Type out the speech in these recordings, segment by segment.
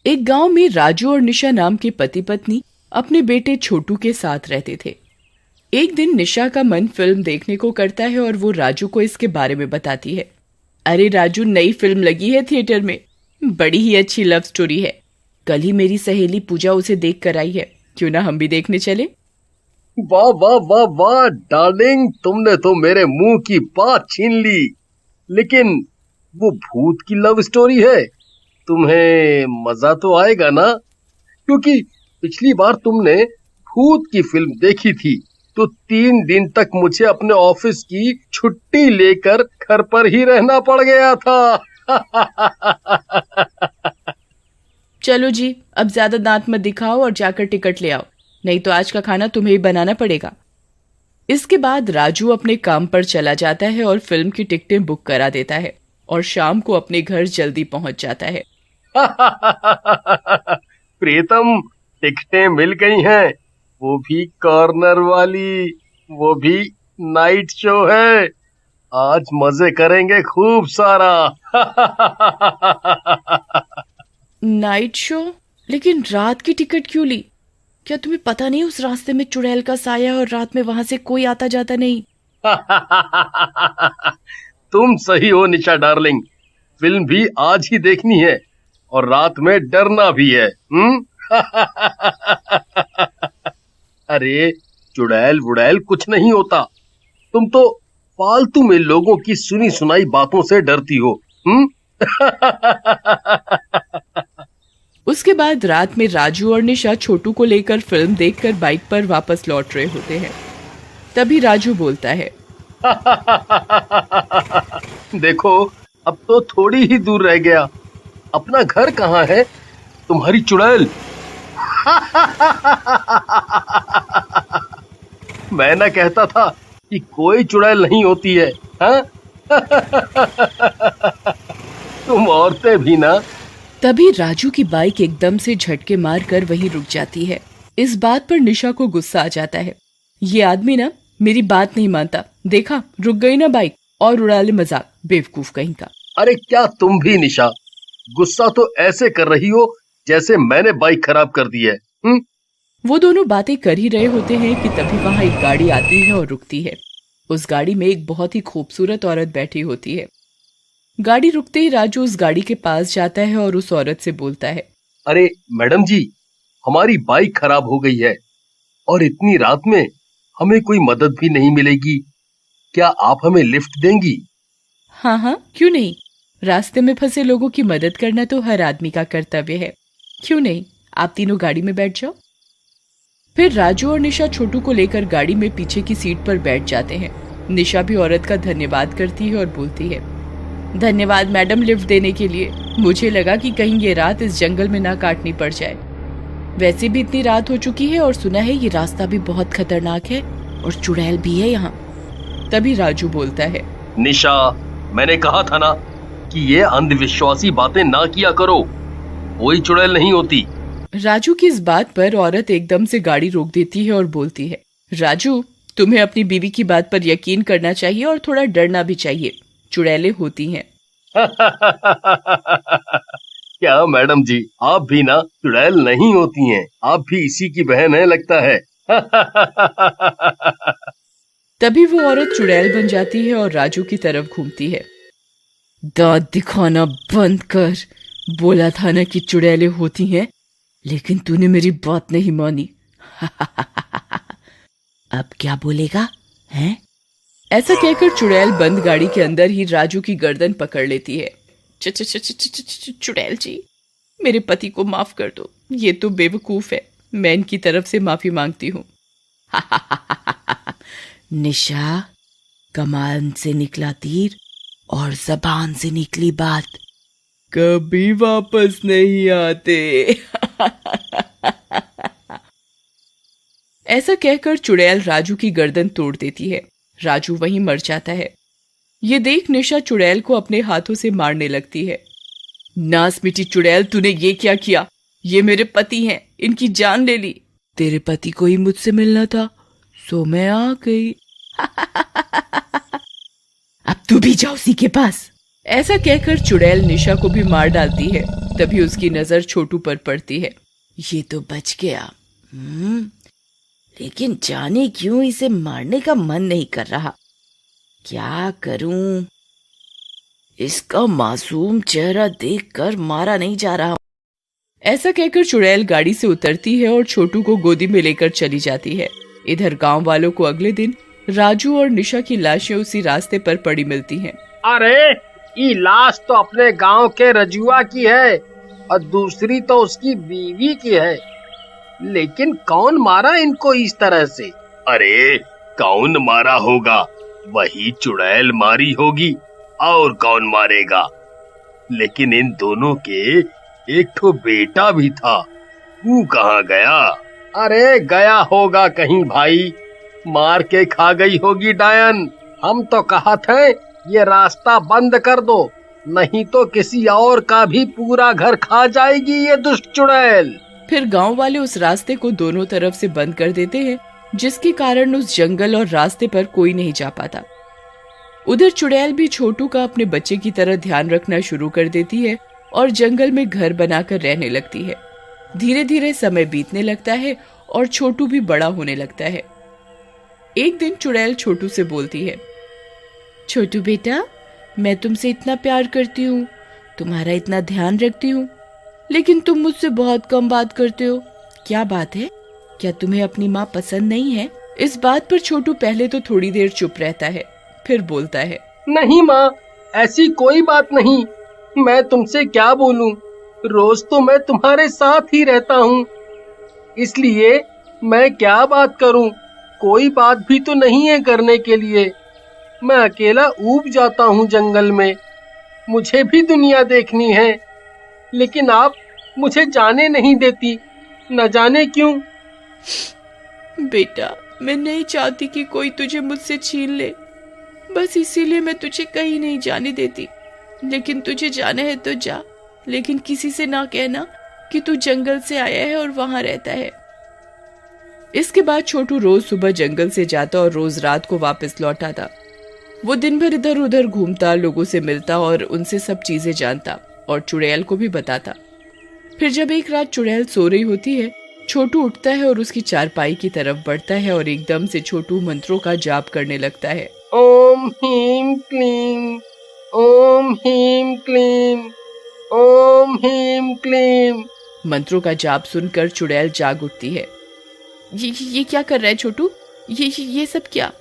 एक गांव में राजू और निशा नाम के पति पत्नी अपने बेटे छोटू के साथ रहते थे। एक दिन निशा का मन फिल्म देखने को करता है और वो राजू को इसके बारे में बताती है। अरे राजू, नई फिल्म लगी है थिएटर में, बड़ी ही अच्छी लव स्टोरी है। कल ही मेरी सहेली पूजा उसे देख कर आई है, क्यों ना हम भी देखने चले। वाह वाह वाह वाह डार्लिंग, तुमने तो मेरे मुंह की बात छीन ली। लेकिन वो भूत की लव स्टोरी है, तुम्हें मजा तो आएगा ना? क्योंकि पिछली बार तुमने भूत की फिल्म देखी थी तो 3 दिन तक मुझे अपने ऑफिस की छुट्टी लेकर घर पर ही रहना पड़ गया था। चलो जी, अब ज्यादा दांत मत दिखाओ और जाकर टिकट ले आओ, नहीं तो आज का खाना तुम्हें ही बनाना पड़ेगा। इसके बाद राजू अपने काम पर चला जाता है और फिल्म की टिकटें बुक करा देता है और शाम को अपने घर जल्दी पहुंच जाता है। प्रीतम, टिकटें मिल गई हैं, वो भी कॉर्नर वाली, वो भी नाइट शो है। आज मजे करेंगे खूब सारा। Night show? लेकिन रात की टिकट क्यों ली? क्या तुम्हें पता नहीं उस रास्ते में चुड़ैल का साया और रात में वहां से कोई आता जाता नहीं। तुम सही हो निशा डार्लिंग, फिल्म भी आज ही देखनी है और रात में डरना भी है। अरे चुड़ैल वुड़ैल कुछ नहीं होता, तुम तो फालतू में लोगों की सुनी सुनाई बातों से डरती हो। उसके बाद रात में राजू और निशा छोटू को लेकर फिल्म देखकर बाइक पर वापस लौट रहे होते हैं। तभी राजू बोलता है, देखो अब तो थोड़ी ही दूर रह गया, अपना घर कहाँ है तुम्हारी चुड़ैल? मैं ना कहता था कि कोई चुड़ैल नहीं होती है, हाँ? तुम औरतें भी ना। तभी राजू की बाइक एकदम से झटके मारकर वहीं रुक जाती है। इस बात पर निशा को गुस्सा आ जाता है। ये आदमी ना मेरी बात नहीं मानता, देखा रुक गई ना बाइक, और उड़ा ले मजाक, बेवकूफ कहीं का। अरे क्या तुम भी निशा, गुस्सा तो ऐसे कर रही हो जैसे मैंने बाइक खराब कर दी है। वो दोनों बातें कर ही रहे होते हैं कि तभी वहां एक गाड़ी आती है और रुकती है। उस गाड़ी में एक बहुत ही खूबसूरत औरत बैठी होती है। गाड़ी रुकते ही राजू उस गाड़ी के पास जाता है और उस औरत से बोलता है, अरे मैडम जी, हमारी बाइक खराब हो गई है और इतनी रात में हमें कोई मदद भी नहीं मिलेगी, क्या आप हमें लिफ्ट देंगी? हाँ हाँ, क्यों नहीं, रास्ते में फंसे लोगों की मदद करना तो हर आदमी का कर्तव्य है, क्यों नहीं, आप तीनों गाड़ी में बैठ जाओ। फिर राजू और निशा छोटू को लेकर गाड़ी में पीछे की सीट पर बैठ जाते हैं। निशा भी औरत का धन्यवाद करती है और बोलती है, धन्यवाद मैडम लिफ्ट देने के लिए, मुझे लगा कि कहीं ये रात इस जंगल में ना काटनी पड़ जाए। वैसे भी इतनी रात हो चुकी है और सुना है ये रास्ता भी बहुत खतरनाक है और चुड़ैल भी है यहाँ। तभी राजू बोलता है, निशा, मैंने कहा था ना कि ये अंधविश्वासी बातें ना किया करो, कोई चुड़ैल नहीं होती। राजू की इस बात पर औरत एकदम से गाड़ी रोक देती है और बोलती है, राजू, तुम्हें अपनी बीवी की बात पर यकीन करना चाहिए और थोड़ा डरना भी चाहिए, चुड़ैलें होती हैं। क्या मैडम जी, आप भी ना चुड़ैल नहीं होती हैं, आप भी इसी की बहन है लगता है। तभी वो औरत चुड़ैल बन जाती है और राजू की तरफ घूमती है। दांत दिखाना बंद कर, बोला था ना कि चुड़ैलें होती हैं, लेकिन तूने मेरी बात नहीं मानी। अब क्या बोलेगा हैं? ऐसा कहकर चुड़ैल बंद गाड़ी के अंदर ही राजू की गर्दन पकड़ लेती है। चुड़ैल जी, मेरे पति को माफ कर दो, ये तो बेवकूफ है, मैं इनकी तरफ से माफी मांगती हूँ। निशा, कमान से निकला तीर और जबान से निकली बात कभी वापस नहीं आते। ऐसा कहकर चुड़ैल राजू की गर्दन तोड़ देती है। राजू वहीं मर जाता है। ये देख निशा चुड़ैल को अपने हाथों से मारने लगती है। नास मिटी चुड़ैल, तूने ये क्या किया? ये मेरे पति हैं, इनकी जान ले ली। तेरे पति को ही मुझसे मिलना था, सो मैं आ गई। अब तू भी जा उसी के पास। ऐसा कहकर चुड़ैल निशा को भी मार डालती है। तभी उसकी नजर छोटू पर पड़ती है। ये तो बच गया। लेकिन जाने क्यों इसे मारने का मन नहीं कर रहा। क्या करूं? इसका मासूम चेहरा देखकर मारा नहीं जा रहा। ऐसा कहकर चुड़ैल गाड़ी से उतरती है और छोटू को गोदी में लेकर चली जाती है। इधर गांव वालों को अगले दिन राजू और निशा की लाशें उसी रास्ते पर पड़ी मिलती हैं। अरे ये लाश तो अपने गांव के रजुआ की है और दूसरी तो उसकी बीवी की है, लेकिन कौन मारा इनको इस तरह से? अरे कौन मारा होगा? वही चुड़ैल मारी होगी, और कौन मारेगा? लेकिन इन दोनों के एक तो बेटा भी था, वो कहाँ गया? अरे गया होगा कहीं भाई, मार के खा गई होगी डायन। हम तो कहा थे ये रास्ता बंद कर दो, नहीं तो किसी और का भी पूरा घर खा जाएगी ये दुष्ट चुड़ैल। फिर गांव वाले उस रास्ते को दोनों तरफ से बंद कर देते हैं, जिसके कारण उस जंगल और रास्ते पर कोई नहीं जा पाता। उधर चुड़ैल भी छोटू का अपने बच्चे की तरह ध्यान रखना शुरू कर देती है और जंगल में घर बनाकर रहने लगती है। धीरे धीरे समय बीतने लगता है और छोटू भी बड़ा होने लगता है। एक दिन चुड़ैल छोटू से बोलती है, छोटू बेटा, मैं तुमसे इतना प्यार करती हूँ, तुम्हारा इतना ध्यान रखती हूँ, लेकिन तुम मुझसे बहुत कम बात करते हो। क्या बात है? क्या तुम्हें अपनी माँ पसंद नहीं है? इस बात पर छोटू पहले तो थोड़ी देर चुप रहता है, फिर बोलता है, नहीं माँ, ऐसी कोई बात नहीं। मैं तुमसे क्या बोलूं, रोज तो मैं तुम्हारे साथ ही रहता हूँ, इसलिए मैं क्या बात करूं? कोई बात भी तो नहीं है करने के लिए। मैं अकेला ऊब जाता हूँ जंगल में, मुझे भी दुनिया देखनी है, लेकिन आप मुझे जाने नहीं देती, न जाने क्यों। बेटा, मैं नहीं चाहती कि कोई तुझे मुझसे छीन ले, बस इसीलिए मैं तुझे कहीं नहीं जाने देती। लेकिन तुझे जाना है तो जा, लेकिन किसी से ना कहना कि तू जंगल से आया है और वहां रहता है। इसके बाद छोटू रोज सुबह जंगल से जाता और रोज रात को वापस लौट आता। वो दिन भर इधर उधर घूमता, लोगों से मिलता और उनसे सब चीजें जानता और चुड़ैल को भी बताता। फिर जब एक रात चुड़ैल सो रही होती है, छोटू उठता है और उसकी चारपाई की तरफ बढ़ता है और एकदम से छोटू मंत्रों का जाप करने लगता है। ओम ह्रीं क्लीं, ओम ह्रीं क्लीं, ओम ह्रीं क्लीं। मंत्रों का जाप सुनकर चुड़ैल जाग उठती है। ये क्या कर रहा है छोटू? ये सब क्या?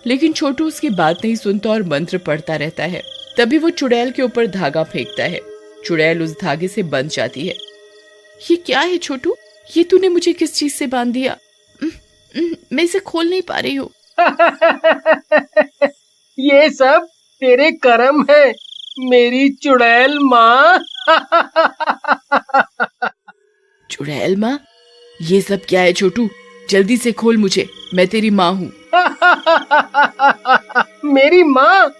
लेकिन छोटू उसकी बात नहीं सुनता और मंत्र पढ़ता रहता है। तभी वो चुड़ैल के ऊपर धागा फेंकता है। चुड़ैल उस धागे से बंध जाती है। ये क्या है छोटू? ये तूने मुझे किस चीज से बांध दिया? मैं इसे खोल नहीं पा रही हूँ। ये सब तेरे कर्म है मेरी चुड़ैल माँ। चुड़ैल माँ? ये सब क्या है छोटू? जल्दी से खोल मुझे, मैं तेरी माँ हूँ। मेरी माँ?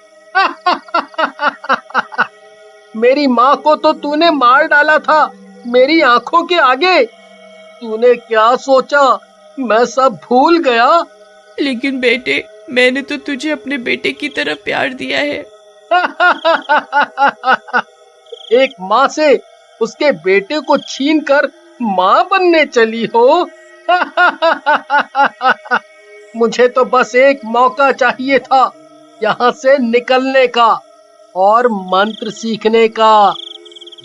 मेरी माँ को तो तूने मार डाला था मेरी आंखों के आगे। तूने क्या सोचा मैं सब भूल गया? लेकिन बेटे, मैंने तो तुझे अपने बेटे की तरह प्यार दिया है। एक माँ से उसके बेटे को छीनकर माँ बनने चली हो? मुझे तो बस एक मौका चाहिए था यहाँ से निकलने का और मंत्र सीखने का।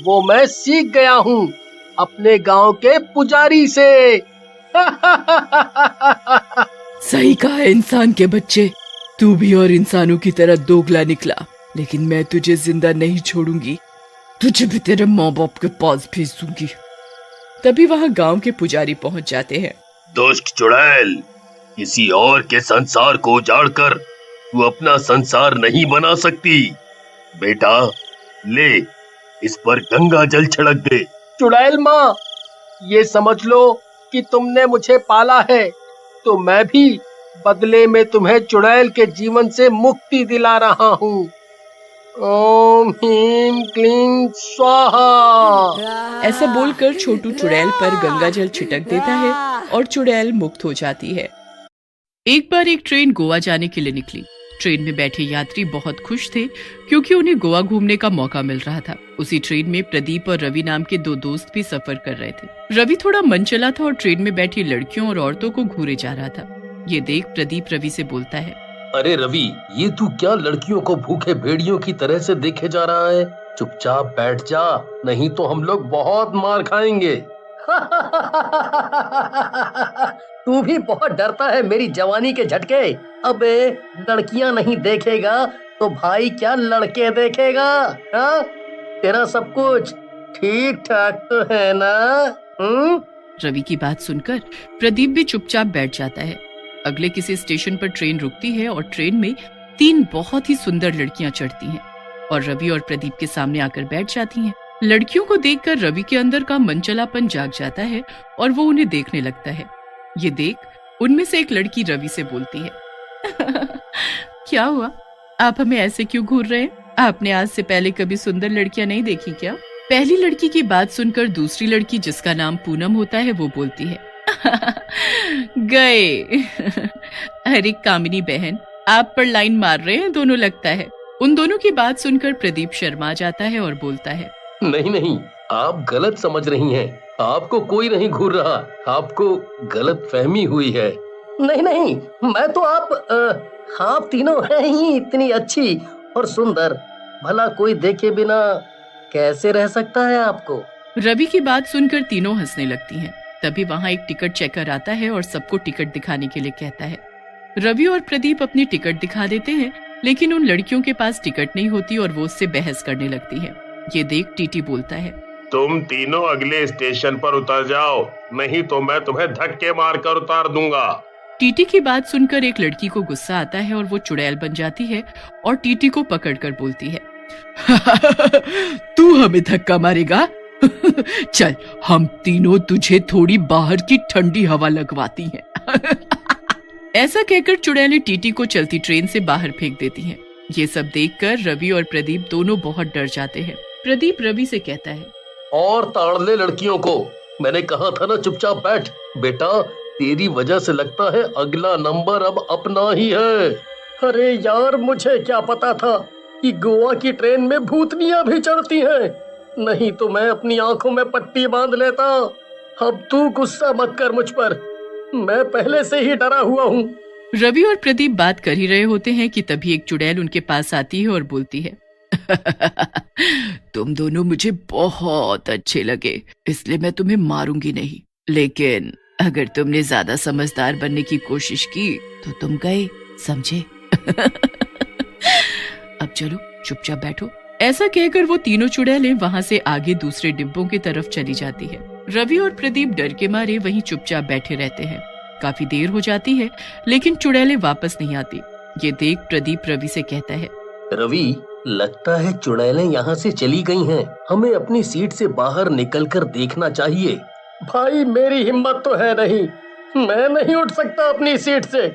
वो मैं सीख गया हूँ अपने गांव के पुजारी से। सही कहा है इंसान के बच्चे, तू भी और इंसानों की तरह दोगला निकला, लेकिन मैं तुझे जिंदा नहीं छोड़ूंगी, तुझे भी तेरे माँ बाप के पास भेज दूंगी। तभी वहाँ गांव के पुजारी पहुँच जाते हैं। दुष्ट चुड़ैल, किसी और के संसार को उजाड़कर तू अपना संसार नहीं बना सकती। बेटा ले, इस पर गंगा जल छिड़क दे। चुड़ैल माँ, ये समझ लो कि तुमने मुझे पाला है, तो मैं भी बदले में तुम्हें चुड़ैल के जीवन से मुक्ति दिला रहा हूँ। ओम ह्रीं क्लीं स्वाहा। ऐसा बोलकर छोटू चुड़ैल पर गंगा जल छिटक देता है और चुड़ैल मुक्त हो जाती है। एक बार एक ट्रेन गोवा जाने के लिए निकली। ट्रेन में बैठे यात्री बहुत खुश थे क्योंकि उन्हें गोवा घूमने का मौका मिल रहा था। उसी ट्रेन में प्रदीप और रवि नाम के दो दोस्त भी सफर कर रहे थे। रवि थोड़ा मनचला था और ट्रेन में बैठी लड़कियों और औरतों को घूरे जा रहा था। ये देख प्रदीप रवि से बोलता है, अरे रवि, ये तू क्या लड़कियों को भूखे भेड़ियों की तरह से देखे जा रहा है? चुपचाप बैठ जा, नहीं तो हम लोग बहुत मार खाएंगे। तू भी बहुत डरता है मेरी जवानी के झटके। अबे लड़कियां नहीं देखेगा तो भाई क्या लड़के देखेगा? हाँ? तेरा सब कुछ ठीक ठाक तो है ना? रवि की बात सुनकर प्रदीप भी चुपचाप बैठ जाता है। अगले किसी स्टेशन पर ट्रेन रुकती है और ट्रेन में 3 बहुत ही सुंदर लड़कियां चढ़ती हैं और रवि और प्रदीप के सामने आकर बैठ जाती हैं। लड़कियों को देखकर रवि के अंदर का मनचलापन जाग जाता है और वो उन्हें देखने लगता है। ये देख उनमें से एक लड़की रवि से बोलती है, क्या हुआ, आप हमें ऐसे क्यों घूर रहे हैं? आपने आज से पहले कभी सुंदर लड़कियां नहीं देखी क्या? पहली लड़की की बात सुनकर दूसरी लड़की, जिसका नाम पूनम होता है, वो बोलती है, गए। अरे कामिनी बहन, आप पर लाइन मार रहे हैं दोनों लगता है। उन दोनों की बात सुनकर प्रदीप शर्मा जाता है और बोलता है, नहीं नहीं, आप गलत समझ रही हैं। आपको कोई नहीं घूर रहा, आपको गलत फहमी हुई है। नहीं नहीं, मैं तो आप तीनों हैं ही इतनी अच्छी और सुंदर, भला कोई देखे बिना कैसे रह सकता है आपको? रवि की बात सुनकर तीनों हंसने लगती हैं। तभी वहाँ एक टिकट चेकर आता है और सबको टिकट दिखाने के लिए कहता है। रवि और प्रदीप अपनी टिकट दिखा देते हैं, लेकिन उन लड़कियों के पास टिकट नहीं होती और वो उससे बहस करने लगती है। ये देख टीटी बोलता है, तुम तीनों अगले स्टेशन पर उतर जाओ, नहीं तो मैं तुम्हें धक्के मारकर उतार दूंगा। टीटी की बात सुनकर एक लड़की को गुस्सा आता है और वो चुड़ैल बन जाती है और टीटी को पकड़कर बोलती है, तू हमें धक्का मारेगा? चल, हम तीनों तुझे थोड़ी बाहर की ठंडी हवा लगवाती हैं। ऐसा कहकर चुड़ैलें टीटी को चलती ट्रेन से बाहर फेंक देती हैं। ये सब देखकर रवि और प्रदीप दोनों बहुत डर जाते हैं। प्रदीप रवि से कहता है, और ताड़ ले लड़कियों को, मैंने कहा था ना चुपचाप बैठ। बेटा, तेरी वजह से लगता है अगला नंबर अब अपना ही है। अरे यार, मुझे क्या पता था कि गोवा की ट्रेन में भूतनियां भी चढ़ती हैं। नहीं तो मैं अपनी आंखों में पट्टी बांध लेता। अब तू गुस्सा मत कर मुझ पर, मैं पहले से ही डरा हुआ हूँ। रवि और प्रदीप बात कर ही रहे होते हैं कि तभी एक चुड़ैल उनके पास आती है और बोलती है, तुम दोनों मुझे बहुत अच्छे लगे, इसलिए मैं तुम्हें मारूंगी नहीं, लेकिन अगर तुमने ज्यादा समझदार बनने की कोशिश की तो तुम गए, समझे? अब चलो चुपचाप बैठो। ऐसा कहकर वो तीनों चुड़ैलें वहाँ से आगे दूसरे डिब्बों की तरफ चली जाती है। रवि और प्रदीप डर के मारे वहीं चुपचाप बैठे रहते हैं। काफी देर हो जाती है, लेकिन चुड़ैलें वापस नहीं आती। ये देख प्रदीप रवि से कहता है, रवि, लगता है चुड़ैलें यहाँ से चली गई हैं। हमें अपनी सीट से बाहर निकलकर देखना चाहिए। भाई, मेरी हिम्मत तो है नहीं, मैं नहीं उठ सकता अपनी सीट से।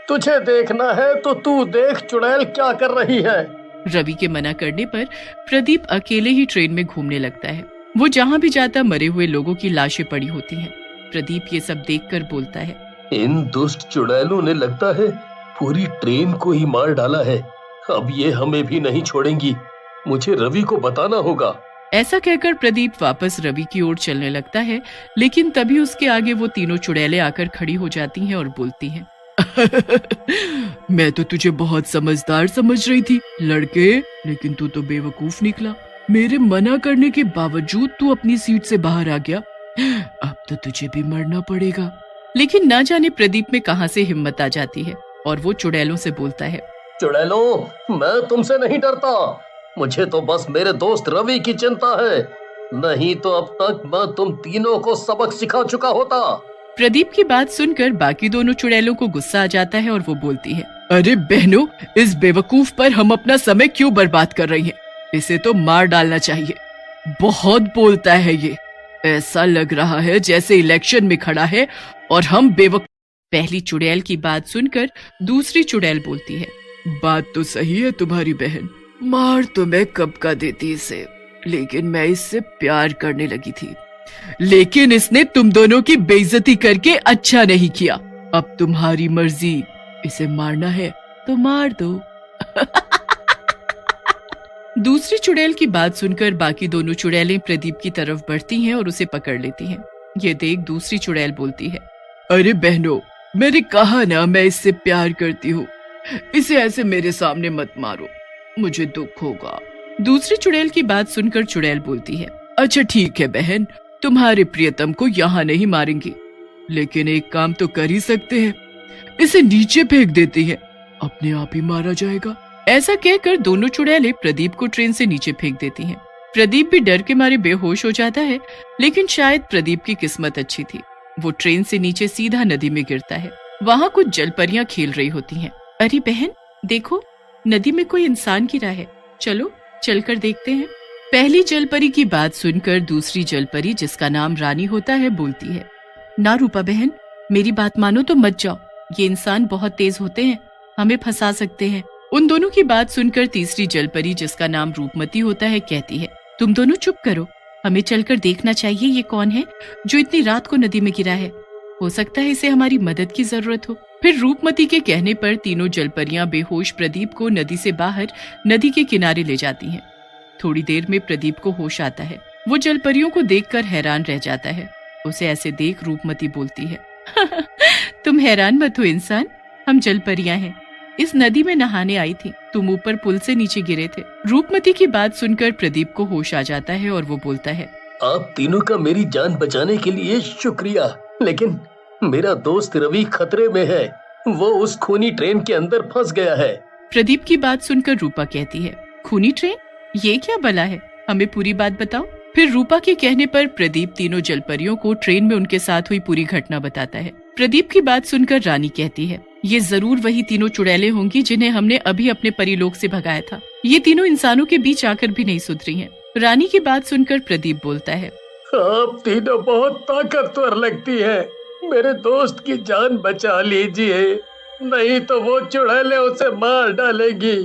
तुझे देखना है तो तू देख चुड़ैल क्या कर रही है। रवि के मना करने पर प्रदीप अकेले ही ट्रेन में घूमने लगता है। वो जहाँ भी जाता मरे हुए लोगों की लाशें पड़ी होती हैं। प्रदीप ये सब देखकर बोलता है, इन दुष्ट चुड़ैलों ने लगता है पूरी ट्रेन को ही मार डाला है। अब ये हमें भी नहीं छोड़ेंगी, मुझे रवि को बताना होगा। ऐसा कहकर प्रदीप वापस रवि की ओर चलने लगता है, लेकिन तभी उसके आगे वो तीनों चुड़ैलें आकर खड़ी हो जाती हैं और बोलती हैं, मैं तो तुझे बहुत समझदार समझ रही थी लड़के, लेकिन तू तो बेवकूफ निकला। मेरे मना करने के बावजूद तू अपनी सीट से बाहर आ गया। अब तो तुझे भी मरना पड़ेगा। लेकिन ना जाने प्रदीप में कहां से हिम्मत आ जाती है और वो चुड़ैलों से बोलता है, चुड़ैलों, मैं तुमसे नहीं डरता, मुझे तो बस मेरे दोस्त रवि की चिंता है, नहीं तो अब तक मैं तुम तीनों को सबक सिखा चुका होता। प्रदीप की बात सुनकर बाकी दोनों चुड़ैलों को गुस्सा आ जाता है और वो बोलती है, अरे बहनों, इस बेवकूफ पर हम अपना समय क्यों बर्बाद कर रही हैं? इसे तो मार डालना चाहिए। बहुत बोलता है ये, ऐसा लग रहा है जैसे इलेक्शन में खड़ा है और हम बेवकूफ। पहली चुड़ैल की बात सुनकर दूसरी चुड़ैल बोलती है, बात तो सही है तुम्हारी बहन, मार तो मैं कब का देती इसे, लेकिन मैं इससे प्यार करने लगी थी, लेकिन इसने तुम दोनों की बेइज्जती करके अच्छा नहीं किया। अब तुम्हारी मर्जी, इसे मारना है तो मार दो, दूसरी चुड़ैल की बात सुनकर बाकी दोनों चुड़ैलें प्रदीप की तरफ बढ़ती हैं और उसे पकड़ लेती हैं। ये देख दूसरी चुड़ैल बोलती है, अरे बहनों, मैंने कहा ना मैं इससे प्यार करती हूँ, इसे ऐसे मेरे सामने मत मारो, मुझे दुख होगा। दूसरी चुड़ैल की बात सुनकर चुड़ैल बोलती है, अच्छा ठीक है बहन, तुम्हारे प्रियतम को यहाँ नहीं मारेंगे, लेकिन एक काम तो कर ही सकते हैं, इसे नीचे फेंक देती है, अपने आप ही मारा जाएगा। ऐसा कहकर दोनों चुड़ैलें प्रदीप को ट्रेन से नीचे फेंक देती हैं। प्रदीप भी डर के मारे बेहोश हो जाता है, लेकिन शायद प्रदीप की किस्मत अच्छी थी, वो ट्रेन से नीचे सीधा नदी में गिरता है। वहाँ कुछ जलपरियां खेल रही होती हैं। अरे बहन देखो, नदी में कोई इंसान गिरा है, चलो चलकर देखते हैं। पहली जलपरी की बात सुनकर दूसरी जलपरी, जिसका नाम रानी होता है, बोलती है, ना रूपा बहन, मेरी बात मानो तो मत जाओ, ये इंसान बहुत तेज होते हैं, हमें फंसा सकते हैं। उन दोनों की बात सुनकर तीसरी जलपरी, जिसका नाम रूपमती होता है, कहती है, तुम दोनों चुप करो, हमें चलकर देखना चाहिए ये कौन है जो इतनी रात को नदी में गिरा है, हो सकता है इसे हमारी मदद की जरूरत हो। फिर रूपमती के कहने पर तीनों जलपरियां बेहोश प्रदीप को नदी से बाहर नदी के किनारे ले जाती हैं। थोड़ी देर में प्रदीप को होश आता है, वो जलपरियों को देखकर हैरान रह जाता है। उसे ऐसे देख रूपमती बोलती है, तुम हैरान मत हो इंसान, हम जलपरियां हैं, इस नदी में नहाने आई थी, तुम ऊपर पुल से नीचे गिरे थे। रूपमती की बात सुनकर प्रदीप को होश आ जाता है और वो बोलता है, आप तीनों का मेरी जान बचाने के लिए शुक्रिया, लेकिन मेरा दोस्त रवि खतरे में है, वो उस खूनी ट्रेन के अंदर फंस गया है। प्रदीप की बात सुनकर रूपा कहती है, खूनी ट्रेन, ये क्या बला है, हमें पूरी बात बताओ। फिर रूपा के कहने पर प्रदीप तीनों जलपरियों को ट्रेन में उनके साथ हुई पूरी घटना बताता है। प्रदीप की बात सुनकर रानी कहती है, ये जरूर वही तीनों चुड़ैलें होंगी जिन्हें हमने अभी अपने परीलोक से भगाया था, ये तीनों इंसानों के बीच आकर भी नहीं सुधरी हैं। रानी की बात सुनकर प्रदीप बोलता है, आप तीनों बहुत ताकतवर लगती है, मेरे दोस्त की जान बचा लीजिए, नहीं तो वो चुड़ैलें उसे मार डालेगी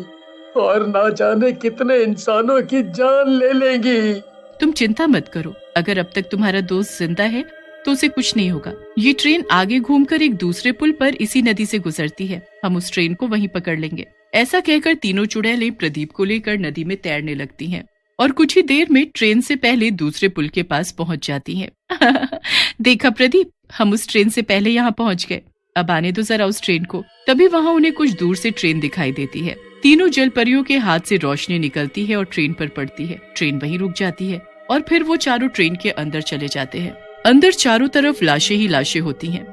और ना जाने कितने इंसानों की जान ले लेंगी। तुम चिंता मत करो, अगर अब तक तुम्हारा दोस्त जिंदा है तो उसे कुछ नहीं होगा। ये ट्रेन आगे घूमकर एक दूसरे पुल पर इसी नदी से गुजरती है, हम उस ट्रेन को वहीं पकड़ लेंगे। ऐसा कहकर तीनों चुड़ैलें प्रदीप को लेकर नदी में तैरने लगती हैं और कुछ ही देर में ट्रेन से पहले दूसरे पुल के पास पहुंच जाती हैं। देखा प्रदीप, हम उस ट्रेन से पहले यहाँ पहुंच गए, अब आने दो जरा उस ट्रेन को। तभी वहाँ उन्हें कुछ दूर से ट्रेन दिखाई देती है। तीनों जलपरियों के हाथ से रोशनी निकलती है और ट्रेन पर पड़ती है। ट्रेन वहीं रुक जाती है और फिर वो चारों ट्रेन के अंदर चले जाते हैं। अंदर चारों तरफ लाशें ही लाशें होती हैं।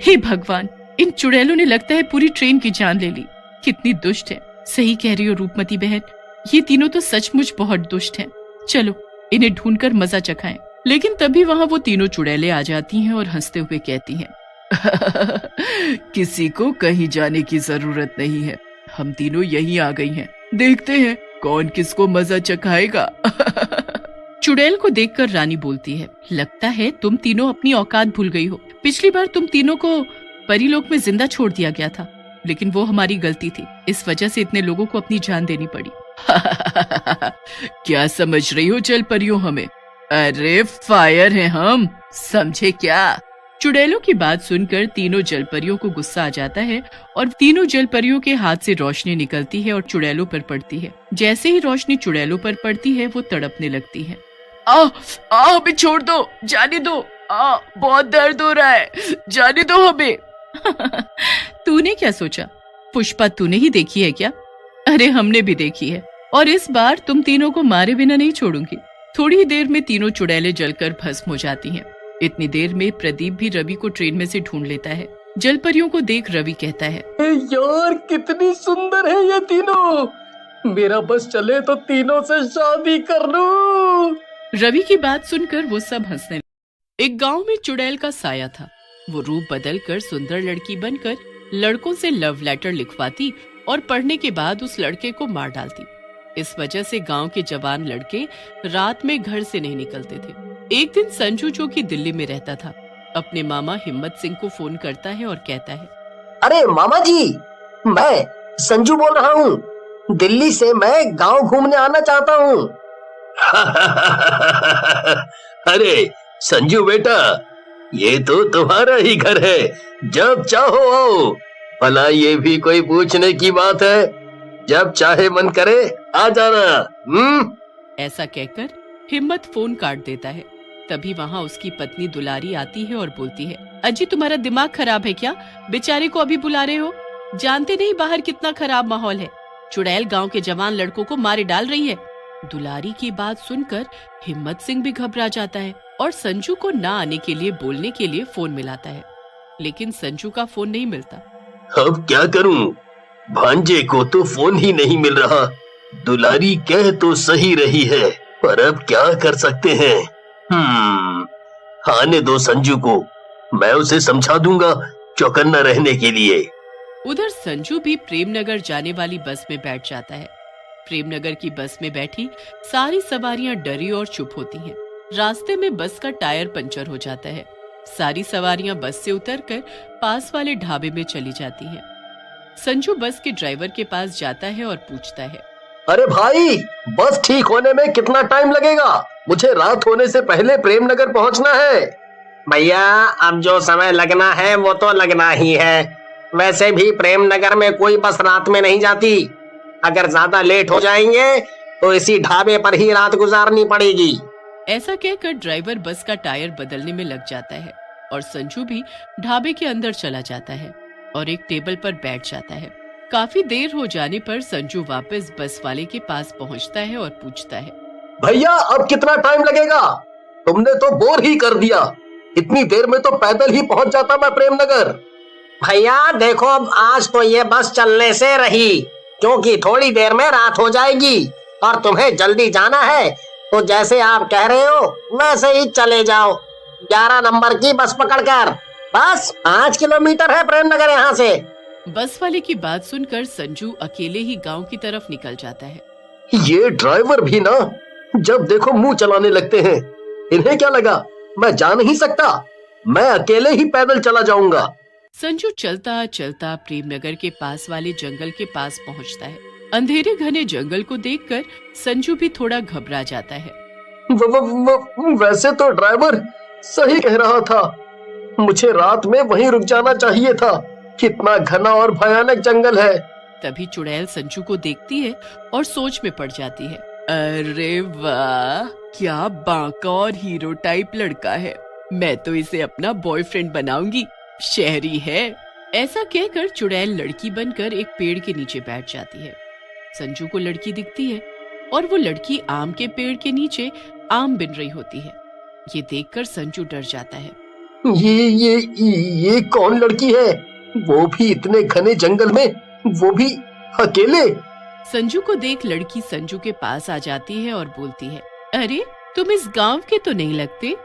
हे भगवान, इन चुड़ैलों ने लगता है पूरी ट्रेन की जान ले ली, कितनी दुष्ट है। सही कह रही हो रूपमती बहन, ये तीनों तो सचमुच बहुत दुष्ट हैं। चलो इन्हें ढूंढकर मजा चखाएं। लेकिन तभी वहाँ वो तीनों चुड़ैलें आ जाती हैं और हंसते हुए कहती हैं, किसी को कहीं जाने की जरूरत नहीं है, हम तीनों यहीं आ गई हैं, देखते हैं कौन किसको मजा चखाएगा। चुड़ैल को देखकर रानी बोलती है, लगता है तुम तीनों अपनी औकात भूल गई हो, पिछली बार तुम तीनों को परीलोक में जिंदा छोड़ दिया गया था, लेकिन वो हमारी गलती थी, इस वजह से इतने लोगों को अपनी जान देनी पड़ी। क्या समझ रही हो जलपरियों हमें? अरे फायर हैं हम, समझे क्या? चुड़ैलों की बात सुनकर तीनों जलपरियों को गुस्सा आ जाता है और तीनों जलपरियों के हाथ से रोशनी निकलती है और चुड़ैलों पर पड़ती है। जैसे ही रोशनी चुड़ैलों पर पड़ती है वो तड़पने लगती है। हमें छोड़ दो, जाने दो, बहुत दर्द हो रहा है, जाने दो हमें। तूने क्या सोचा, पुष्पा तूने ही देखी है क्या? अरे हमने भी देखी है, और इस बार तुम तीनों को मारे बिना नहीं छोड़ूंगी। थोड़ी ही देर में तीनों चुड़ैलें जलकर भस्म हो जाती हैं। इतनी देर में प्रदीप भी रवि को ट्रेन में से ढूंढ लेता है। जलपरियों को देख रवि कहता है, यार कितनी सुंदर है ये तीनों, मेरा बस चले तो तीनों से शादी कर लूं। रवि की बात सुनकर वो सब हंसने लगे। एक गांव में चुड़ैल का साया था। वो रूप बदलकर सुंदर लड़की बनकर लड़कों से लव लेटर लिखवाती और पढ़ने के बाद उस लड़के को मार डालती। इस वजह से गांव के जवान लड़के रात में घर से नहीं निकलते थे। एक दिन संजू, जो कि दिल्ली में रहता था, अपने मामा हिम्मत सिंह को फोन करता है और कहता है, अरे मामा जी, मैं संजू बोल रहा हूँ, दिल्ली से मैं गांव घूमने आना चाहता हूँ। अरे संजू बेटा, ये तो तुम्हारा ही घर है, जब चाहो आओ। भला ये भी कोई पूछने की बात है? जब चाहे मन करे आ जाना। ऐसा कहकर हिम्मत फोन काट देता है। तभी वहाँ उसकी पत्नी दुलारी आती है और बोलती है, अजी तुम्हारा दिमाग खराब है क्या? बेचारे को अभी बुला रहे हो? जानते नहीं बाहर कितना खराब माहौल है। चुड़ैल गांव के जवान लड़कों को मारे डाल रही है। दुलारी की बात सुनकर हिम्मत सिंह भी घबरा जाता है और संजू को ना आने के लिए बोलने के लिए फोन मिलाता है, लेकिन संजू का फोन नहीं मिलता। अब क्या करूं? भांजे को तो फोन ही नहीं मिल रहा। दुलारी कह तो सही रही है, पर अब क्या कर सकते हैं? आने दो संजू को, मैं उसे समझा दूंगा चौकन्ना रहने के लिए। उधर संजू भी प्रेमनगर जाने वाली बस में बैठ जाता है। प्रेमनगर की बस में बैठी सारी सवारियां डरी और चुप होती हैं। रास्ते में बस का टायर पंचर हो जाता है। सारी सवारियां बस से उतरकर पास वाले ढाबे में चली जाती हैं। संजू बस के ड्राइवर के पास जाता है और पूछता है, अरे भाई, बस ठीक होने में कितना टाइम लगेगा? मुझे रात होने से पहले प्रेमनगर पहुंचना है। भैया, अब जो समय लगना है वो तो लगना ही है। वैसे भी प्रेमनगर में कोई बस रात में नहीं जाती। अगर ज्यादा लेट हो जाएंगे तो इसी ढाबे पर ही रात गुजारनी पड़ेगी। ऐसा कहकर ड्राइवर बस का टायर बदलने में लग जाता है और संजू भी ढाबे के अंदर चला जाता है और एक टेबल पर बैठ जाता है। काफी देर हो जाने पर संजू वापस बस वाले के पास पहुंचता है और पूछता है, भैया अब कितना टाइम लगेगा? तुमने तो बोर ही कर दिया। इतनी देर में तो पैदल ही पहुंच जाता मैं प्रेमनगर। भैया देखो, अब आज तो ये बस चलने से रही, क्योंकि थोड़ी देर में रात हो जाएगी और तुम्हें जल्दी जाना है, तो जैसे आप कह रहे हो वैसे ही चले जाओ। 11 नंबर की बस पकड़कर। बस 5 किलोमीटर है प्रेमनगर यहाँ से। बस वाले की बात सुनकर संजू अकेले ही गांव की तरफ निकल जाता है। ये ड्राइवर भी ना जब देखो मुंह चलाने लगते हैं। इन्हें क्या लगा मैं जा नहीं सकता? मैं अकेले ही पैदल चला जाऊंगा। संजू चलता चलता प्रेमनगर के पास वाले जंगल के पास पहुंचता है। अंधेरे घने जंगल को देखकर संजू भी थोड़ा घबरा जाता है। वैसे तो ड्राइवर सही कह रहा था, मुझे रात में वहीं रुक जाना चाहिए था। कितना घना और भयानक जंगल है। तभी चुड़ैल संजू को देखती है और सोच में पड़ जाती है। अरे वाह, क्या बांका और हीरो टाइप लड़का है। मैं तो इसे अपना बॉयफ्रेंड बनाऊंगी। शहरी है। ऐसा कहकर चुड़ैल लड़की बनकर एक पेड़ के नीचे बैठ जाती है। संजू को लड़की दिखती है और वो लड़की आम के पेड़ के नीचे आम बिन रही होती है। ये देखकर संजू डर जाता है। ये कौन लड़की है? वो भी इतने घने जंगल में, वो भी अकेले। संजू को देख लड़की संजू के पास आ जाती है और बोलती है, अरे तुम इस गांव के तो नहीं लगते।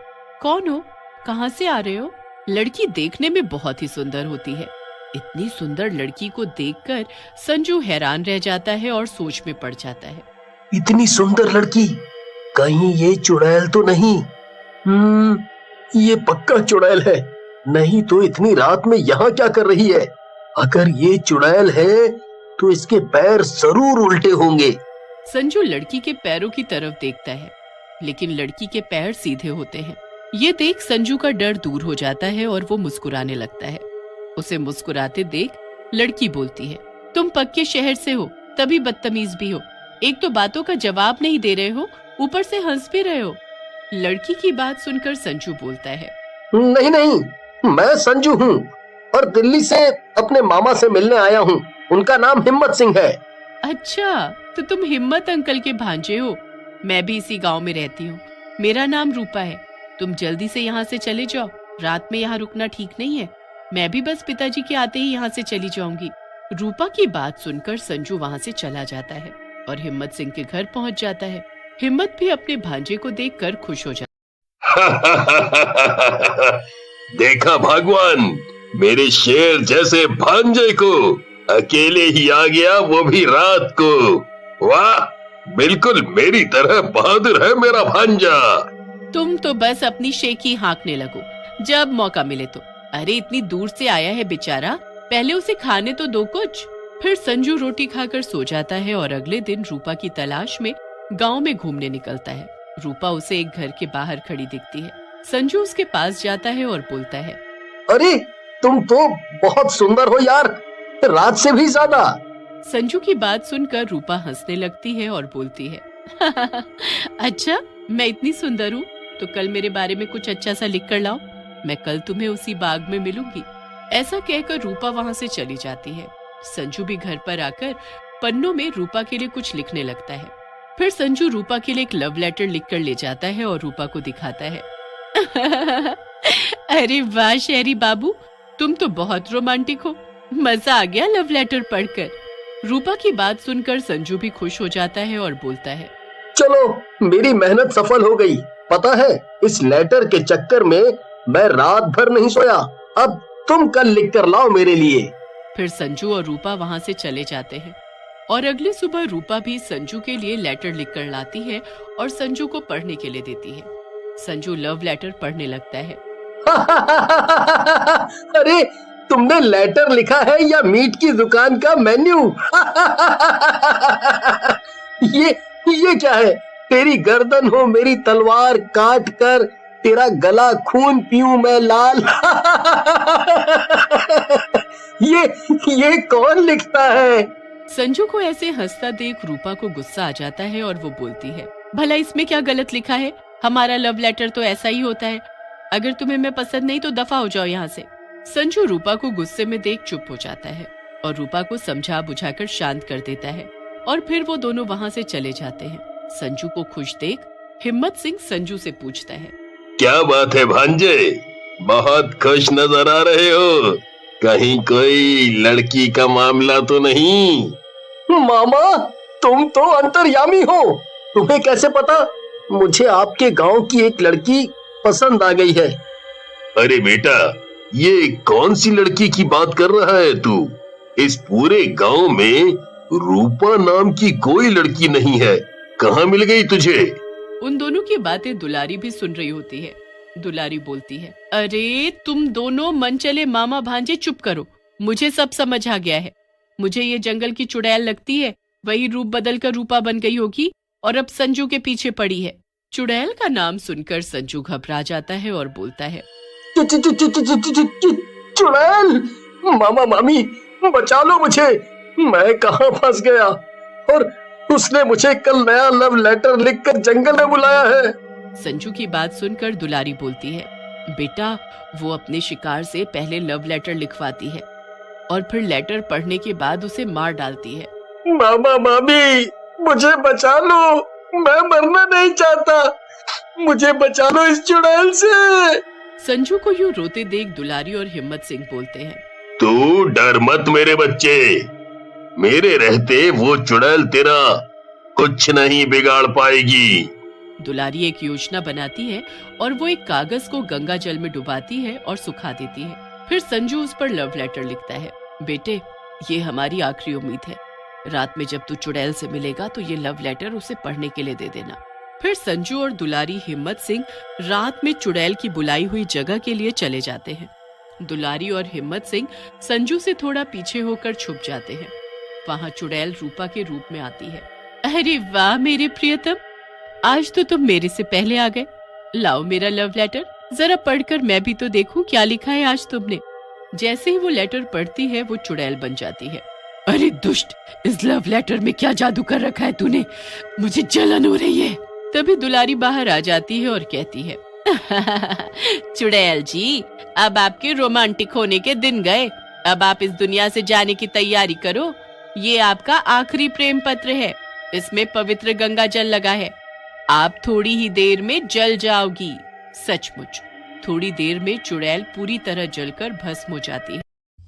कौन हो? कहाँ से आ रहे हो? लड़की देखने में बहुत ही सुंदर होती है। इतनी सुंदर लड़की को देखकर संजू हैरान रह जाता है और सोच में पड़ जाता है। इतनी सुंदर लड़की, कहीं ये चुड़ैल तो नहीं? ये पक्का चुड़ैल है। नहीं तो इतनी रात में यहाँ क्या कर रही है? अगर ये चुड़ैल है तो इसके पैर जरूर उल्टे होंगे। संजू लड़की के पैरों की तरफ देखता है, लेकिन लड़की के पैर सीधे होते हैं। ये देख संजू का डर दूर हो जाता है और वो मुस्कुराने लगता है। उसे मुस्कुराते देख लड़की बोलती है, तुम पक्के शहर से हो, तभी बदतमीज भी हो। एक तो बातों का जवाब नहीं दे रहे हो, ऊपर से हंस भी रहे हो। लड़की की बात सुनकर संजू बोलता है, नहीं नहीं, मैं संजू हूँ और दिल्ली से अपने मामा से मिलने आया हूँ। उनका नाम हिम्मत सिंह है। अच्छा, तो तुम हिम्मत अंकल के भांजे हो। मैं भी इसी गांव में रहती हूँ। मेरा नाम रूपा है। तुम जल्दी से यहाँ से चले जाओ, रात में यहाँ रुकना ठीक नहीं है। मैं भी बस पिताजी के आते ही यहाँ से चली जाऊंगी। रूपा की बात सुनकर संजू वहाँ से चला जाता है और हिम्मत सिंह के घर पहुँच जाता है। हिम्मत भी अपने भांजे को देखकर खुश हो जाता देखा भगवान, मेरे शेर जैसे भांजे को अकेले ही आ गया, वो भी रात को। वाह, बिल्कुल मेरी तरह बहादुर है मेरा भांजा। तुम तो बस अपनी शेखी हाँकने लगो जब मौका मिले तो। अरे इतनी दूर से आया है बेचारा, पहले उसे खाने तो दो कुछ। फिर संजू रोटी खाकर सो जाता है और अगले दिन रूपा की तलाश में गांव में घूमने निकलता है। रूपा उसे एक घर के बाहर खड़ी दिखती है। संजू उसके पास जाता है और बोलता है, अरे तुम तो बहुत सुंदर हो यार, रात से भी ज्यादा। संजू की बात सुनकर रूपा हंसने लगती है और बोलती है, अच्छा, मैं इतनी सुंदर हूँ तो कल मेरे बारे में कुछ अच्छा सा लिख कर लाओ, मैं कल तुम्हें उसी बाग में मिलूंगी। ऐसा कहकर रूपा वहाँ से चली जाती है। संजू भी घर पर आकर पन्नों में रूपा के लिए कुछ लिखने लगता है। फिर संजू रूपा के लिए एक लव लेटर लिखकर ले जाता है और रूपा को दिखाता है। अरे वाह शहरी बाबू, तुम तो बहुत रोमांटिक हो, मजा आ गया लव लेटर पढ़कर। रूपा की बात सुनकर संजू भी खुश हो जाता है और बोलता है, चलो मेरी मेहनत सफल हो गई। पता है, इस लेटर के चक्कर में मैं रात भर नहीं सोया। अब तुम कल लिख कर लाओ मेरे लिए। फिर संजू और रूपा वहाँ से चले जाते हैं और अगली सुबह रूपा भी संजू के लिए लेटर लिखकर लाती है और संजू को पढ़ने के लिए देती है। संजू लव लेटर पढ़ने लगता है। अरे, तुमने लेटर लिखा है या मीट की दुकान का मेन्यू? ये क्या है? तेरी गर्दन हो मेरी तलवार, काट कर तेरा गला खून पीऊं मैं लाल। ये कौन लिखता है? संजू को ऐसे हंसता देख रूपा को गुस्सा आ जाता है और वो बोलती है, भला इसमें क्या गलत लिखा है? हमारा लव लेटर तो ऐसा ही होता है। अगर तुम्हें मैं पसंद नहीं तो दफा हो जाओ यहाँ से। संजू रूपा को गुस्से में देख चुप हो जाता है और रूपा को समझा बुझाकर शांत कर देता है और फिर वो दोनों वहाँ से चले जाते हैं। संजू को खुश देख हिम्मत सिंह संजू से पूछता है, क्या बात है भांजे, बहुत खुश नजर आ रहे हो, कहीं कोई लड़की का मामला तो नहीं? मामा, तुम तो अंतर्यामी हो, तुम्हें कैसे पता? मुझे आपके गांव की एक लड़की पसंद आ गई है। अरे बेटा, ये कौन सी लड़की की बात कर रहा है तू? इस पूरे गांव में रूपा नाम की कोई लड़की नहीं है, कहाँ मिल गई तुझे? उन दोनों की बातें दुलारी भी सुन रही होती है। दुलारी बोलती है, अरे तुम दोनों मन चले मामा भांजे चुप करो, मुझे सब समझ आ गया है। मुझे ये जंगल की चुड़ैल लगती है, वही रूप बदल कर रूपा बन गई होगी और अब संजू के पीछे पड़ी है। चुड़ैल का नाम सुनकर संजू घबरा जाता है और बोलता है, चुड़ैल, मामा मामी बचा लो मुझे, मैं कहाँ फंस गया? और उसने मुझे कल नया लव लेटर लिखकर जंगल में बुलाया है। संजू की बात सुनकर दुलारी बोलती है, बेटा वो अपने शिकार से पहले लव लेटर लिखवाती है और फिर लेटर पढ़ने के बाद उसे मार डालती है। मामा मामी मुझे बचा लो, मैं मरना नहीं चाहता, मुझे बचा लो इस चुड़ैल से। संजू को यूं रोते देख दुलारी और हिम्मत सिंह बोलते हैं, तू डर मत मेरे बच्चे, मेरे रहते वो चुड़ैल तेरा कुछ नहीं बिगाड़ पाएगी। दुलारी एक योजना बनाती है और वो एक कागज को गंगा जल में डुबाती है और सुखा देती है। फिर संजू उस पर लव लेटर लिखता है, बेटे ये हमारी आखिरी उम्मीद है, रात में जब तू चुड़ैल से मिलेगा तो ये लव लेटर उसे पढ़ने के लिए दे देना। फिर संजू और दुलारी हिम्मत सिंह रात में चुड़ैल की बुलाई हुई जगह के लिए चले जाते हैं। दुलारी और हिम्मत सिंह संजू से थोड़ा पीछे होकर छुप जाते हैं। वहाँ चुड़ैल रूपा के रूप में आती है। अरे वाह मेरे प्रियतम, आज तो तुम मेरे से पहले आ गए। लाओ मेरा लव लेटर, जरा पढ़कर मैं भी तो देखूं क्या लिखा है आज तुमने। जैसे ही वो लेटर पढ़ती है वो चुड़ैल बन जाती है। अरे दुष्ट, इस लव लेटर में क्या जादू कर रखा है तूने, मुझे जलन हो रही है। तभी दुलारी बाहर आ जाती है और कहती है, चुड़ैल जी, अब आपके रोमांटिक होने के दिन गए, अब आप इस दुनिया से जाने की तैयारी करो। ये आपका आखिरी प्रेम पत्र है, इसमें पवित्र गंगा जल लगा है, आप थोड़ी ही देर में जल जाओगी। सचमुच थोड़ी देर में चुड़ैल पूरी तरह जलकर भस्म हो जाती है।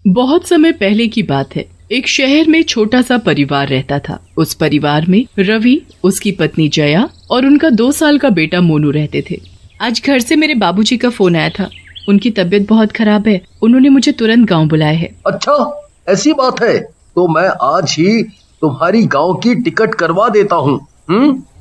बहुत समय पहले की बात है, एक शहर में छोटा सा परिवार रहता था। उस परिवार में रवि, उसकी पत्नी जया और उनका 2 साल का बेटा मोनू रहते थे। आज घर से मेरे बाबूजी का फोन आया था, उनकी तबीयत बहुत खराब है, उन्होंने मुझे तुरंत गांव बुलाया है। अच्छा ऐसी बात है, तो मैं आज ही तुम्हारी गांव की टिकट करवा देता हूँ।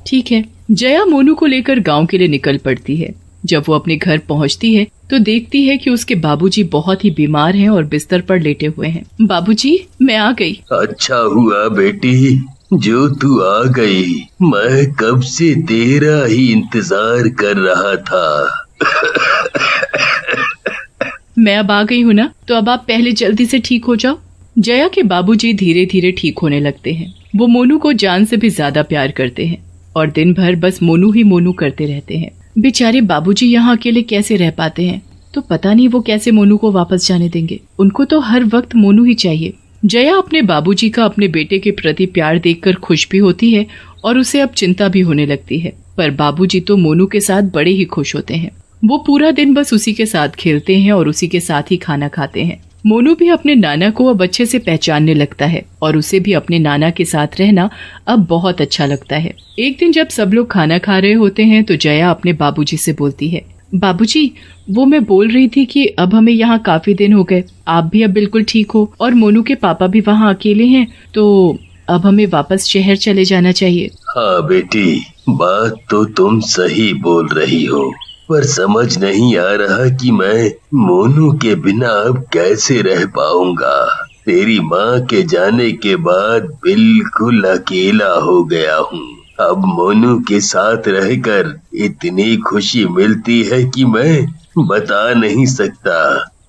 ठीक है। जया मोनू को लेकर गांव के लिए निकल पड़ती है। जब वो अपने घर पहुंचती है तो देखती है कि उसके बाबूजी बहुत ही बीमार हैं और बिस्तर पर लेटे हुए हैं। बाबूजी, मैं आ गई। अच्छा हुआ बेटी जो तू आ गई, मैं कब से तेरा ही इंतजार कर रहा था। मैं अब आ गई हूँ ना, तो अब आप पहले जल्दी से ठीक हो जाओ। जया के बाबूजी धीरे धीरे ठीक होने लगते हैं। वो मोनू को जान से भी ज्यादा प्यार करते हैं और दिन भर बस मोनू ही मोनू करते रहते हैं। बेचारे बाबूजी यहाँ अकेले कैसे रह पाते हैं, तो पता नहीं वो कैसे मोनू को वापस जाने देंगे। उनको तो हर वक्त मोनू ही चाहिए। जया अपने बाबूजी का अपने बेटे के प्रति प्यार देखकर खुश भी होती है और उसे अब चिंता भी होने लगती है। पर बाबूजी तो मोनू के साथ बड़े ही खुश होते हैं। वो पूरा दिन बस उसी के साथ खेलते हैं और उसी के साथ ही खाना खाते हैं। मोनू भी अपने नाना को अब अच्छे से पहचानने लगता है और उसे भी अपने नाना के साथ रहना अब बहुत अच्छा लगता है। एक दिन जब सब लोग खाना खा रहे होते हैं तो जया अपने बाबूजी से बोलती है, बाबूजी, वो मैं बोल रही थी कि अब हमें यहाँ काफी दिन हो गए, आप भी अब बिल्कुल ठीक हो और मोनू के पापा भी वहाँ अकेले हैं, तो अब हमें वापस शहर चले जाना चाहिए। हाँ बेटी, बात तो तुम सही बोल रही हो, पर समझ नहीं आ रहा कि मैं मोनू के बिना अब कैसे रह पाऊंगा। तेरी माँ के जाने के बाद बिल्कुल अकेला हो गया हूँ। अब मोनू के साथ रहकर इतनी खुशी मिलती है कि मैं बता नहीं सकता,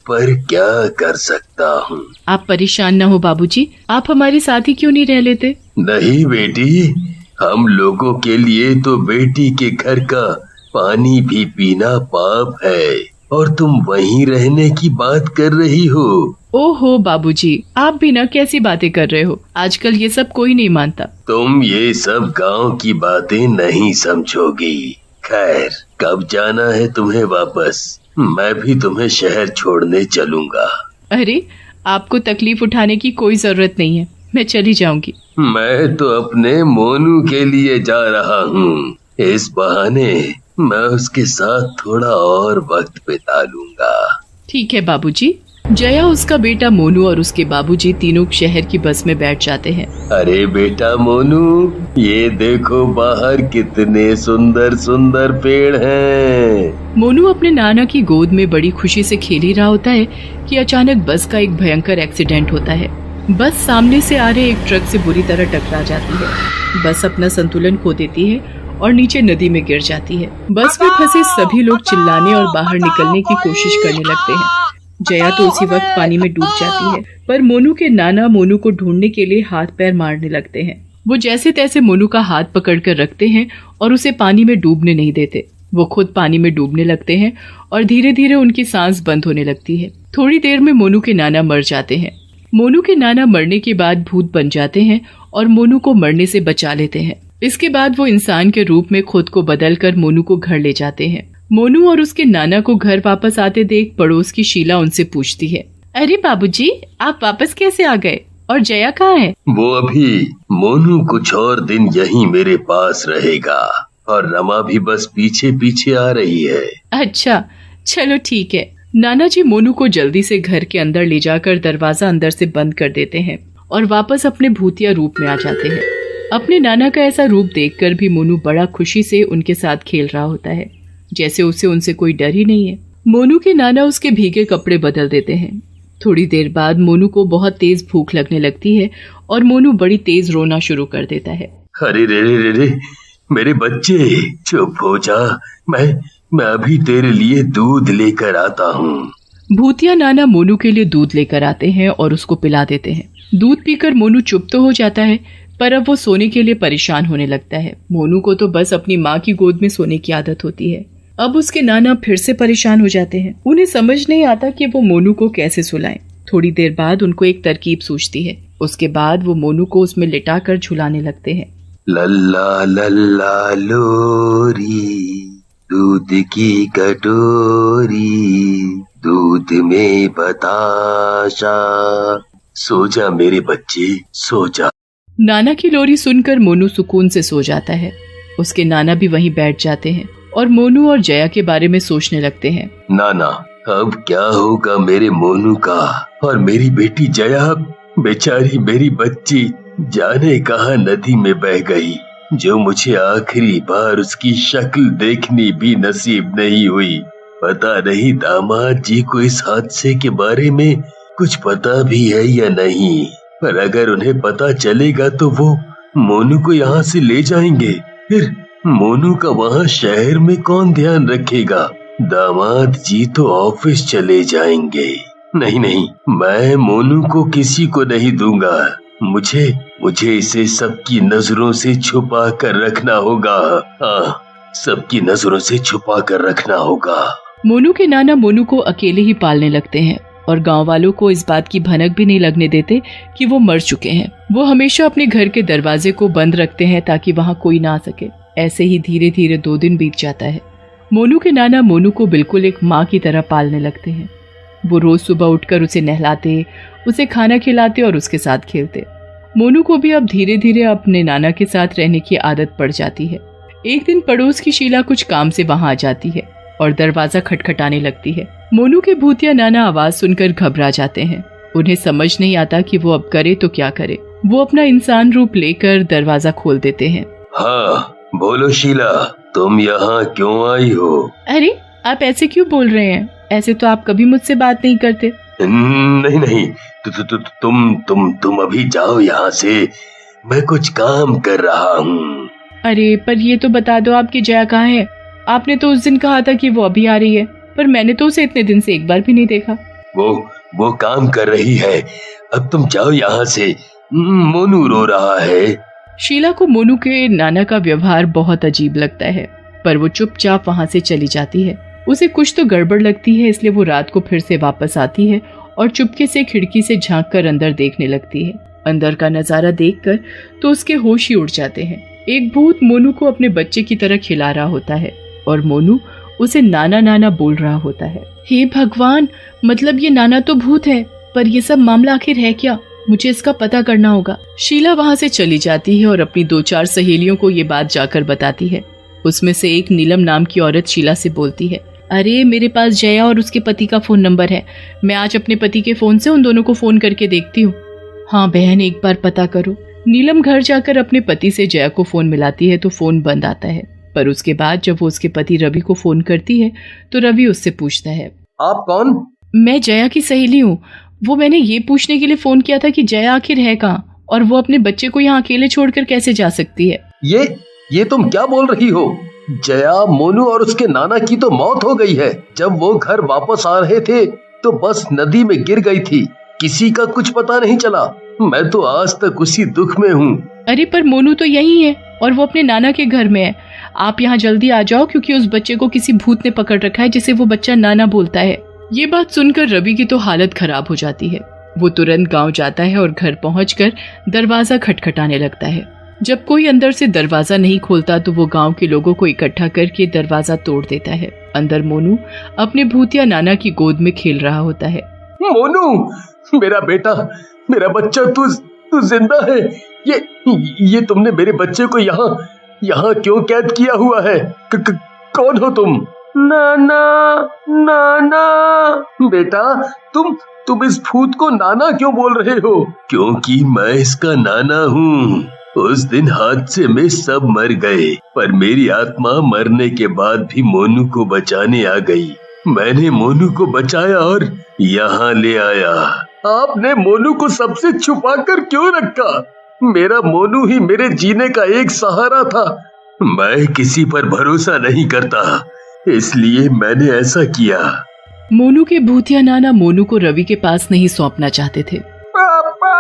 पर क्या कर सकता हूँ। आप परेशान न हो बाबूजी, आप हमारे साथ ही क्यों नहीं रह लेते? नहीं बेटी, हम लोगों के लिए तो बेटी के घर का पानी भी पीना पाप है और तुम वहीं रहने की बात कर रही हो। ओहो बाबूजी, आप भी ना कैसी बातें कर रहे हो, आजकल ये सब कोई नहीं मानता। तुम ये सब गांव की बातें नहीं समझोगी। खैर, कब जाना है तुम्हें वापस? मैं भी तुम्हें शहर छोड़ने चलूंगा। अरे, आपको तकलीफ उठाने की कोई जरूरत नहीं है, मैं चली जाऊंगी। मैं तो अपने मोनू के लिए जा रहा हूँ। इस बहाने मैं उसके साथ थोड़ा और वक्त बिता लूंगा। ठीक है बाबूजी। जया, उसका बेटा मोनू और उसके बाबूजी तीनों शहर की बस में बैठ जाते हैं। अरे बेटा मोनू, ये देखो बाहर कितने सुंदर सुंदर पेड़ हैं। मोनू अपने नाना की गोद में बड़ी खुशी से खेल ही रहा होता है कि अचानक बस का एक भयंकर एक्सीडेंट होता है। बस सामने से आ रहे एक ट्रक से बुरी तरह टकरा जाती है। बस अपना संतुलन खो देती है और नीचे नदी में गिर जाती है। बस में फंसे सभी लोग चिल्लाने और बाहर निकलने की कोशिश करने लगते हैं। जया तो उसी वक्त पानी में डूब जाती है, पर मोनू के नाना मोनू को ढूंढने के लिए हाथ पैर मारने लगते हैं। वो जैसे तैसे मोनू का हाथ पकड़कर रखते हैं और उसे पानी में डूबने नहीं देते। वो खुद पानी में डूबने लगते हैं और धीरे धीरे उनकी सांस बंद होने लगती है। थोड़ी देर में मोनू के नाना मर जाते हैं। मोनू के नाना मरने के बाद भूत बन जाते हैं और मोनू को मरने से बचा लेते हैं। इसके बाद वो इंसान के रूप में खुद को बदलकर मोनू को घर ले जाते हैं। मोनू और उसके नाना को घर वापस आते देख पड़ोस की शीला उनसे पूछती है, अरे बाबूजी, आप वापस कैसे आ गए और जया कहाँ है? वो अभी मोनू कुछ और दिन यहीं मेरे पास रहेगा और रमा भी बस पीछे पीछे आ रही है। अच्छा, चलो ठीक है। नाना जी मोनू को जल्दी से घर के अंदर ले जाकर दरवाजा अंदर से बंद कर देते हैं और वापस अपने भूतिया रूप में आ जाते हैं। अपने नाना का ऐसा रूप देखकर भी मोनू बड़ा खुशी से उनके साथ खेल रहा होता है, जैसे उसे उनसे कोई डर ही नहीं है। मोनू के नाना उसके भीगे कपड़े बदल देते हैं। थोड़ी देर बाद मोनू को बहुत तेज भूख लगने लगती है और मोनू बड़ी तेज रोना शुरू कर देता है। अरे रे रे रे रे, मेरे बच्चे, चुप हो जा, मैं अभी तेरे लिए दूध लेकर आता हूँ। भूतिया नाना मोनू के लिए दूध लेकर आते हैं और उसको पिला देते हैं। दूध पीकर मोनू चुप तो हो जाता है, पर अब वो सोने के लिए परेशान होने लगता है। मोनू को तो बस अपनी माँ की गोद में सोने की आदत होती है। अब उसके नाना फिर से परेशान हो जाते हैं। उन्हें समझ नहीं आता कि वो मोनू को कैसे सुलाएं। थोड़ी देर बाद उनको एक तरकीब सूझती है। उसके बाद वो मोनू को उसमें लिटाकर झुलाने लगते हैं। लल्ला लल्ला लोरी, दूध की कटोरी, दूध में बताशा, सो जा मेरे बच्चे, सो जा। नाना की लोरी सुनकर मोनू सुकून से सो जाता है। उसके नाना भी वहीं बैठ जाते हैं और मोनू और जया के बारे में सोचने लगते हैं। नाना, अब क्या होगा मेरे मोनू का और मेरी बेटी जया? बेचारी मेरी बच्ची जाने कहाँ नदी में बह गई, जो मुझे आखिरी बार उसकी शक्ल देखनी भी नसीब नहीं हुई। पता नहीं दामाद जी को इस हादसे के बारे में कुछ पता भी है या नहीं, पर अगर उन्हें पता चलेगा तो वो मोनू को यहाँ से ले जाएंगे। फिर मोनू का वहाँ शहर में कौन ध्यान रखेगा? दामाद जी तो ऑफिस चले जाएंगे। नहीं नहीं, मैं मोनू को किसी को नहीं दूंगा। मुझे इसे सबकी नजरों से छुपा कर रखना होगा। हाँ, सबकी नजरों से छुपा कर रखना होगा। मोनू के नाना मोनू को अकेले ही पालने लगते हैं और गांव वालों को इस बात की भनक भी नहीं लगने देते कि वो मर चुके हैं। वो हमेशा अपने घर के दरवाजे को बंद रखते हैं ताकि वहां कोई ना आ सके। ऐसे ही धीरे धीरे 2 दिन बीत जाता है। मोनू के नाना मोनू को बिल्कुल एक माँ की तरह पालने लगते हैं। वो रोज सुबह उठकर उसे नहलाते, उसे खाना खिलाते और उसके साथ खेलते। मोनू को भी अब धीरे धीरे अपने नाना के साथ रहने की आदत पड़ जाती है। एक दिन पड़ोस की शीला कुछ काम से वहां आ जाती है और दरवाजा खटखटाने लगती है। मोनू के भूतिया नाना आवाज सुनकर घबरा जाते हैं। उन्हें समझ नहीं आता कि वो अब करे तो क्या करे। वो अपना इंसान रूप लेकर दरवाजा खोल देते हैं। हाँ, बोलो शीला, तुम यहाँ क्यों आई हो? अरे, आप ऐसे क्यों बोल रहे हैं? ऐसे तो आप कभी मुझसे बात नहीं करते। नहीं, तुम अभी जाओ यहाँ से, मैं कुछ काम कर रहा हूँ। अरे, पर ये तो बता दो आपकी जया कहाँ है? आपने तो उस दिन कहा था कि वो अभी आ रही है, पर मैंने तो उसे इतने दिन से एक बार भी नहीं देखा। वो काम कर रही है। अब तुम जाओ यहाँ से, मोनू रो रहा है। शीला को मोनू के नाना का व्यवहार बहुत अजीब लगता है, पर वो चुपचाप वहाँ से चली जाती है। उसे कुछ तो गड़बड़ लगती है, इसलिए वो रात को फिर से वापस आती है और चुपके से खिड़की से झांककर अंदर देखने लगती है। अंदर का नजारा देखकर तो उसके होश ही उड़ जाते हैं। एक भूत मोनू को अपने बच्चे की तरह खिला रहा होता है और मोनू उसे नाना नाना बोल रहा होता है। हे भगवान, मतलब ये नाना तो भूत है, पर ये सब मामला आखिर है क्या? मुझे इसका पता करना होगा। शीला वहाँ से चली जाती है और अपनी 2-4 सहेलियों को ये बात जाकर बताती है। उसमें से एक नीलम नाम की औरत शीला से बोलती है, अरे मेरे पास जया और उसके पति का फोन नंबर है। मैं आज अपने पति के फोन से उन दोनों को फोन करके देखती हूँ। हाँ बहन, एक बार पता करो। नीलम घर जाकर अपने पति से जया को फोन मिलाती है तो फोन बंद आता है। पर उसके बाद जब वो उसके पति रवि को फोन करती है तो रवि उससे पूछता है, आप कौन? मैं जया की सहेली हूँ। वो मैंने ये पूछने के लिए फोन किया था कि जया आखिर है कहाँ और वो अपने बच्चे को यहाँ अकेले छोड़कर कैसे जा सकती है। ये तुम क्या बोल रही हो? जया, मोनू और उसके नाना की तो मौत हो गई है। जब वो घर वापस आ रहे थे तो बस नदी में गिर गई थी। किसी का कुछ पता नहीं चला। मैं तो आज तक उसी दुख में हूँ। अरे पर मोनू तो यही है और वो अपने नाना के घर में है। आप यहाँ जल्दी आ जाओ क्योंकि उस बच्चे को किसी भूत ने पकड़ रखा है जिसे वो बच्चा नाना बोलता है। ये बात सुनकर रवि की तो हालत खराब हो जाती है। वो तुरंत गांव जाता है और घर पहुंचकर दरवाजा खटखटाने लगता है। जब कोई अंदर से दरवाजा नहीं खोलता तो वो गांव के लोगों को इकट्ठा करके दरवाजा तोड़ देता है। अंदर मोनू अपने भूतिया नाना की गोद में खेल रहा होता है। मोनू, मेरा बेटा, मेरा बच्चा, तू जिंदा है। ये तुमने मेरे बच्चे को यहाँ क्यों कैद किया हुआ है? कौन हो तुम? नाना बेटा, तुम इस भूत को नाना क्यों बोल रहे हो? क्योंकि मैं इसका नाना हूँ। उस दिन हादसे में सब मर गए, पर मेरी आत्मा मरने के बाद भी मोनू को बचाने आ गई। मैंने मोनू को बचाया और यहाँ ले आया। आपने मोनू को सबसे छुपा कर क्यों रखा? मेरा मोनू ही मेरे जीने का एक सहारा था। मैं किसी पर भरोसा नहीं करता, इसलिए मैंने ऐसा किया। मोनू के भूतिया नाना मोनू को रवि के पास नहीं सौंपना चाहते थे। पापा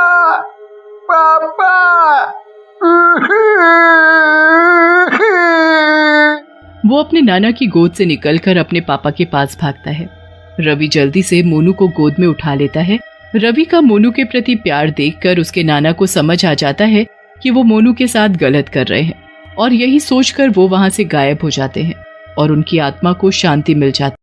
वो अपने नाना की गोद से निकलकर अपने पापा के पास भागता है। रवि जल्दी से मोनू को गोद में उठा लेता है। रवि का मोनू के प्रति प्यार देखकर उसके नाना को समझ आ जाता है कि वो मोनू के साथ गलत कर रहे हैं और यही सोचकर वो वहां से गायब हो जाते हैं और उनकी आत्मा को शांति मिल जाती है।